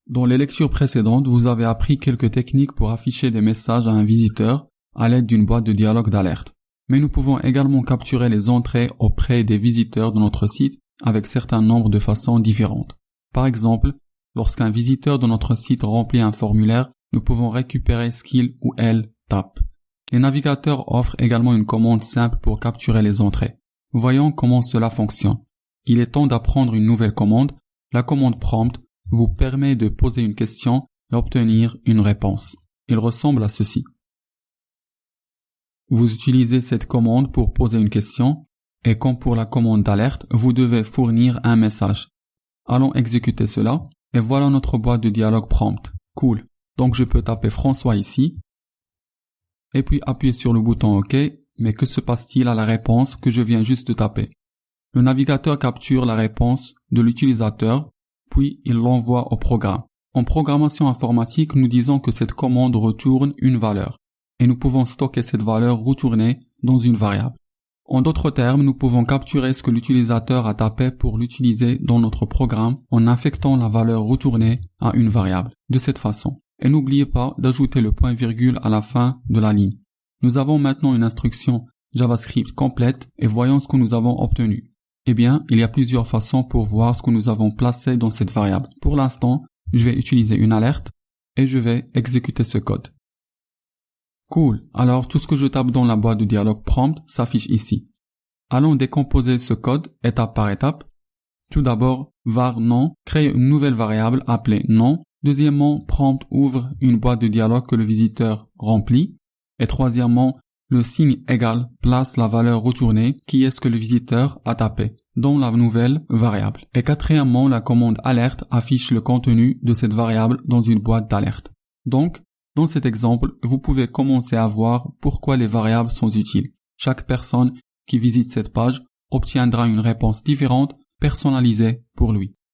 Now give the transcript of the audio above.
Dans les lectures précédentes, vous avez appris quelques techniques pour afficher des messages à un visiteur à l'aide d'une boîte de dialogue d'alerte. Mais nous pouvons également capturer les entrées auprès des visiteurs de notre site avec certains nombres de façons différentes. Par exemple, lorsqu'un visiteur de notre site remplit un formulaire, nous pouvons récupérer ce qu'il ou elle tape. Les navigateurs offrent également une commande simple pour capturer les entrées. Voyons comment cela fonctionne. Il est temps d'apprendre une nouvelle commande. La commande prompt vous permet de poser une question et obtenir une réponse. Il ressemble à ceci. Vous utilisez cette commande pour poser une question et comme pour la commande d'alerte, vous devez fournir un message. Allons exécuter cela et voilà notre boîte de dialogue prompt. Cool. Donc je peux taper François ici et puis appuyer sur le bouton OK, mais que se passe-t-il à la réponse que je viens juste de taper? Le navigateur capture la réponse de l'utilisateur puis il l'envoie au programme. En programmation informatique, nous disons que cette commande retourne une valeur et nous pouvons stocker cette valeur retournée dans une variable. En d'autres termes, nous pouvons capturer ce que l'utilisateur a tapé pour l'utiliser dans notre programme en affectant la valeur retournée à une variable, de cette façon. Et n'oubliez pas d'ajouter le point-virgule à la fin de la ligne. Nous avons maintenant une instruction JavaScript complète et voyons ce que nous avons obtenu. Eh bien, il y a plusieurs façons pour voir ce que nous avons placé dans cette variable. Pour l'instant, je vais utiliser une alerte et je vais exécuter ce code. Cool. Alors, tout ce que je tape dans la boîte de dialogue prompt s'affiche ici. Allons décomposer ce code étape par étape. Tout d'abord, var nom crée une nouvelle variable appelée nom. Deuxièmement, prompt ouvre une boîte de dialogue que le visiteur remplit. Et troisièmement, le signe égal place la valeur retournée qui est ce que le visiteur a tapé dans la nouvelle variable. Et quatrièmement, la commande alerte affiche le contenu de cette variable dans une boîte d'alerte. Donc, dans cet exemple, vous pouvez commencer à voir pourquoi les variables sont utiles. Chaque personne qui visite cette page obtiendra une réponse différente, personnalisée pour lui.